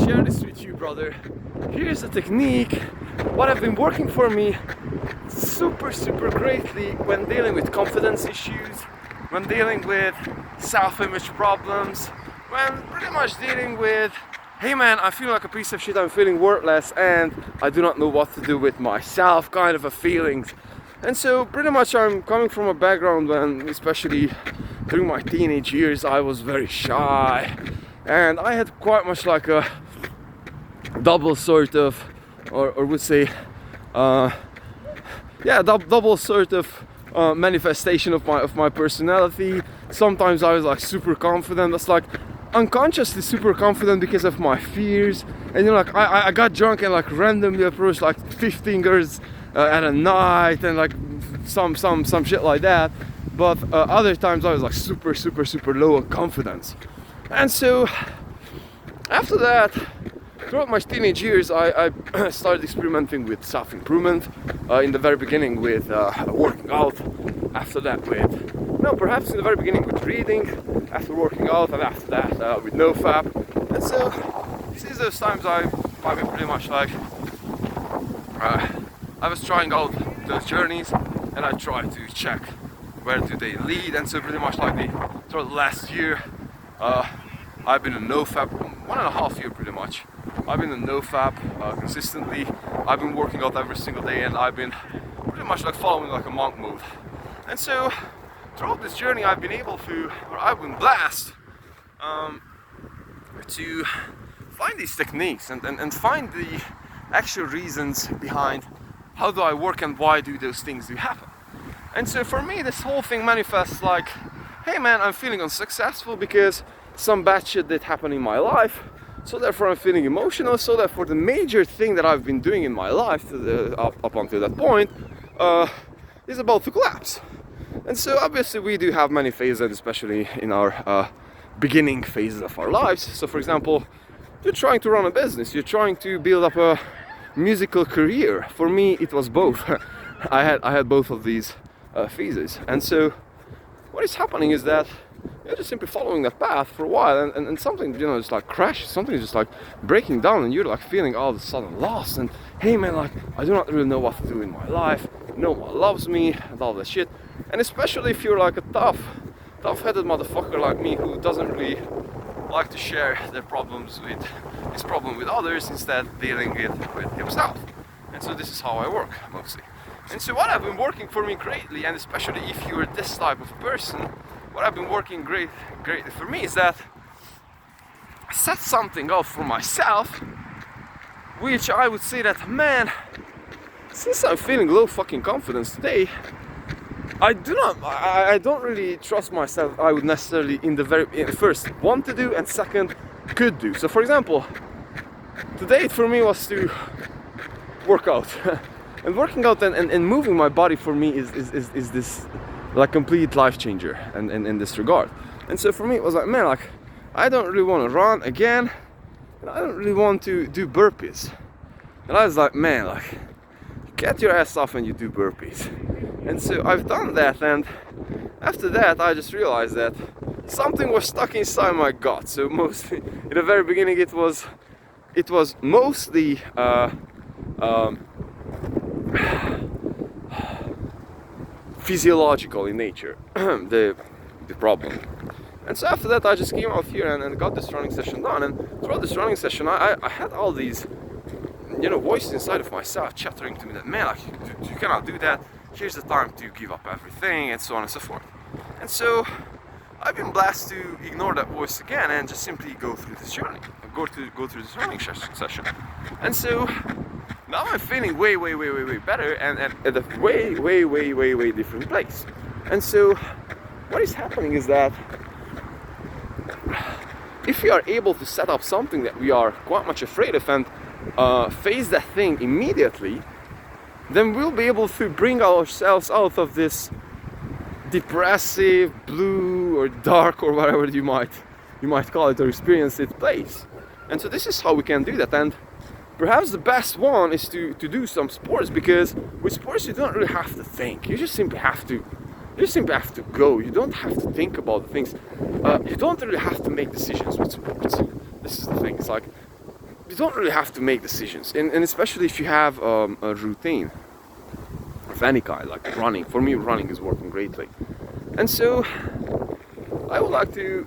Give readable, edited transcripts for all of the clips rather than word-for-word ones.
share this with you, brother. Here's a technique, what have been working for me super greatly when dealing with confidence issues, when dealing with self-image problems, when pretty much dealing with, hey man, I feel like a piece of shit, I'm feeling worthless and I do not know what to do with myself kind of a feelings. And so pretty much I'm coming from a background when, especially during my teenage years, I was very shy and I had quite much like a double sort of, or would say, double sort of manifestation of my personality. Sometimes I was like super confident. That's like unconsciously super confident because of my fears. And you know, like I got drunk and like randomly approached like 15 girls at a night and like some shit like that. But other times I was like super low on confidence. And so after that, throughout my teenage years, I started experimenting with self-improvement. In the very beginning with working out. After that with, perhaps in the very beginning with reading. After working out, and after that with Nofap. And so since those times I've been pretty much like, I was trying out those journeys, and I tried to check where do they lead. And so pretty much like the last year, I've been in Nofap, 1.5 years pretty much. I've been in Nofap consistently. I've been working out every single day, and I've been pretty much like following like a monk mode. And so throughout this journey, I've been blessed to find these techniques and find the actual reasons behind how do I work and why do those things do happen. And so for me, this whole thing manifests like, hey man, I'm feeling unsuccessful because some bad shit did happen in my life. So therefore I'm feeling emotional, so therefore the major thing that I've been doing in my life up until that point is about to collapse. And so obviously we do have many phases, especially in our beginning phases of our lives. So for example, you're trying to run a business, you're trying to build up a musical career. For me it was both. I had both of these phases. And so what is happening is that you're just simply following that path for a while, and something, just like crashes, something is just like breaking down, and you're like feeling all of a sudden lost, and hey man, like I do not really know what to do in my life, no one loves me, and all that shit. And especially if you're like a tough-headed motherfucker like me who doesn't really like to share their problems with his problem with others, instead dealing it with himself. And so this is how I work mostly. And so what I've been working for me greatly, and especially if you're this type of person, what I've been working greatly for me is that I set something up for myself, which I would say that, man, since I'm feeling low fucking confidence today, I don't really trust myself. I would necessarily in first want to do, and second could do. So for example, today for me was to work out. And working out and moving my body for me is this like complete life changer, and in this regard. And so for me it was like, man, like I don't really want to run again, and I don't really want to do burpees. And I was like, man, like get your ass off and you do burpees. And so I've done that, and after that I just realized that something was stuck inside my gut. So mostly in the very beginning it was mostly physiological in nature, the problem. And so after that I just came out here and got this running session done, and throughout this running session I had all these voices inside of myself chattering to me that, man, like, you cannot do that, here's the time to give up everything, and so on and so forth. And so I've been blessed to ignore that voice again and just simply go through this journey, go through this running session. And so now I'm feeling way better, and at a way different place. And so what is happening is that if we are able to set up something that we are quite much afraid of and face that thing immediately, then we'll be able to bring ourselves out of this depressive, blue or dark or whatever you might call it or experience it place. And so this is how we can do that. And perhaps the best one is to do some sports, because with sports you don't really have to think. You just simply have to go. You don't have to think about the things. You don't really have to make decisions with sports. This is the thing. It's like you don't really have to make decisions, and especially if you have a routine of any kind, like running. For me, running is working greatly, and so I would like to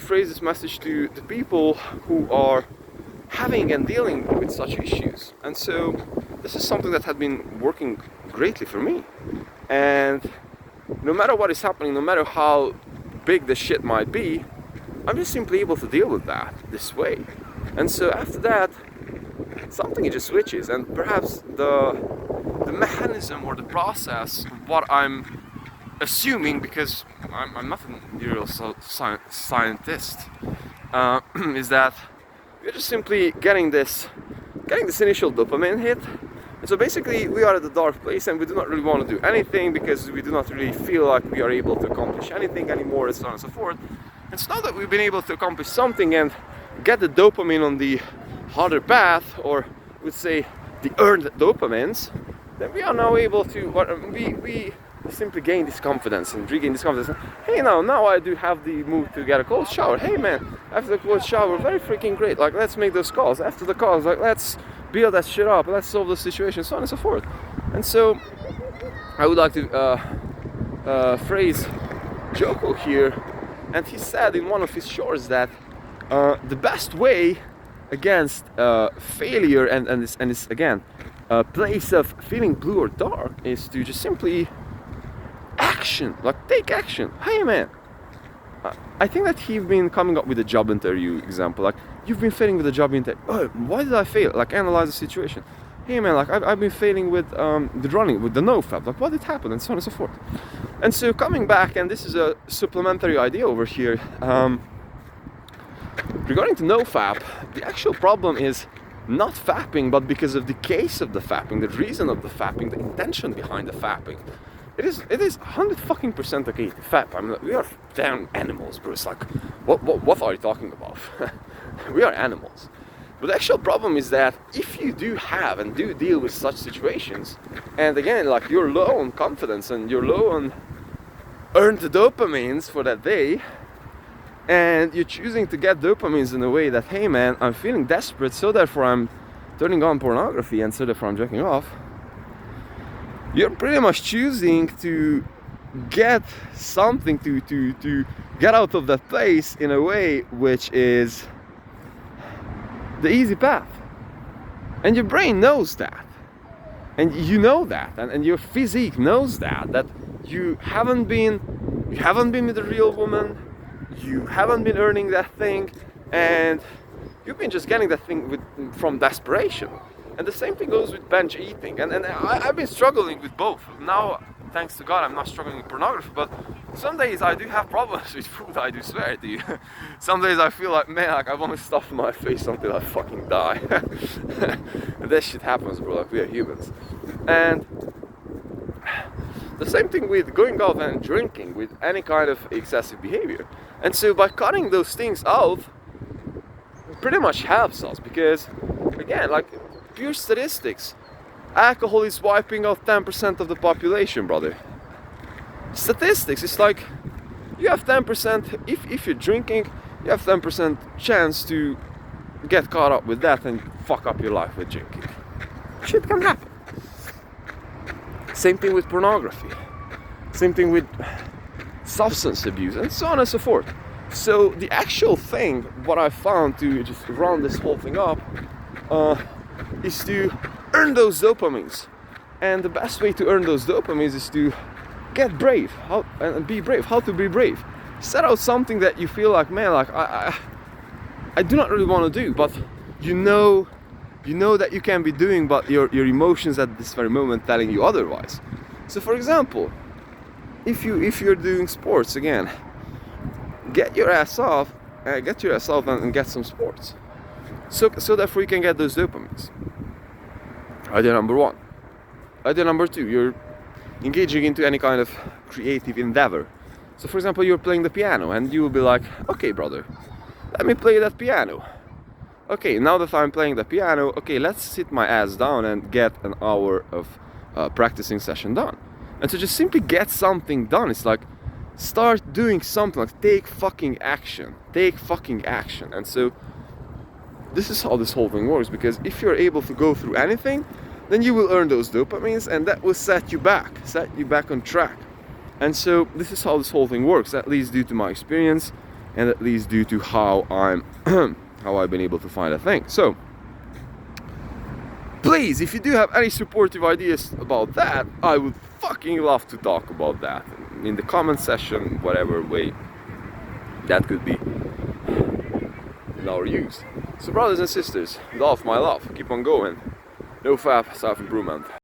phrase this message to the people who are having and dealing with such issues. And so this is something that had been working greatly for me. And no matter what is happening, no matter how big the shit might be, I'm just simply able to deal with that this way. And so after that, something just switches, and perhaps the mechanism or the process, what I'm assuming, because I'm not a neuroscientist, is that we're just simply getting this initial dopamine hit. And so basically we are at a dark place and we do not really want to do anything because we do not really feel like we are able to accomplish anything anymore, and so on and so forth. And so now that we've been able to accomplish something and get the dopamine on the harder path, or would say the earned dopamines, then we are now able to, we simply gain this confidence and regain this confidence. Hey, now I do have the mood to get a cold shower. Hey man, after the cold shower, very freaking great. Like, let's make those calls. After the calls, like, let's build that shit up. Let's solve the situation, so on and so forth. And so, I would like to phrase Joko here, and he said in one of his shorts that the best way against failure and this again place of feeling blue or dark is to just simply action, like take action. Hey man, I think that he's been coming up with a job interview example, like you've been failing with a job interview. Oh, why did I fail? Like, analyze the situation. Hey man, like I've been failing with the running, with the Nofap, like what did happen, and so on and so forth. And so coming back, and this is a supplementary idea over here, regarding to Nofap, the actual problem is not fapping, but because of the case of the fapping, the reason of the fapping, the intention behind the fapping. It is 100% okay to fap. I mean, we are damn animals, bro. It's like, what are you talking about? We are animals. But the actual problem is that if you do have and do deal with such situations, and again, like you're low on confidence and you're low on earned dopamines for that day, and you're choosing to get dopamines in a way that, hey man, I'm feeling desperate, so therefore I'm turning on pornography, and so therefore I'm jerking off, you're pretty much choosing to get something to get out of that place in a way which is the easy path. And your brain knows that, and you know that, and your physique knows that you haven't been with a real woman, you haven't been earning that thing, and you've been just getting that thing from desperation. And the same thing goes with binge eating, and I've been struggling with both. Now, thanks to God, I'm not struggling with pornography, but some days I do have problems with food, I do swear to you. Some days I feel like, man, like I want to stuff my face until I fucking die. And that shit happens, bro, like we are humans. And the same thing with going out and drinking, with any kind of excessive behavior. And so by cutting those things out, it pretty much helps us, because again, like pure statistics, alcohol is wiping out 10% of the population, brother. Statistics, it's like you have 10%, if you're drinking, you have 10% chance to get caught up with that and fuck up your life with drinking. Shit can happen. Same thing with pornography. Same thing with substance abuse, and so on and so forth. So the actual thing, what I found to just round this whole thing up, is to earn those dopamines. And the best way to earn those dopamines is to get brave, and be brave. How to be brave? Set out something that you feel like, man, like I do not really want to do, but you know that you can be doing, but your emotions at this very moment telling you otherwise. So for example, if you're doing sports, again, get your ass off and get some sports. So therefore you can get those dopamines. Idea number one. Idea number two, you're engaging into any kind of creative endeavor. So for example, you're playing the piano, and you will be like, okay brother, let me play that piano. Okay, now that I'm playing the piano, okay, let's sit my ass down and get an hour of practicing session done. And so just simply get something done. It's like, start doing something, like take fucking action. And so this is how this whole thing works, because if you're able to go through anything, then you will earn those dopamines, and that will set you back on track. And so this is how this whole thing works, at least due to my experience, and at least due to how how I've been able to find a thing. So please, if you do have any supportive ideas about that, I would fucking love to talk about that in the comment section, whatever way that could be in our use. So brothers and sisters, love my love, keep on going. Nofap, self-improvement.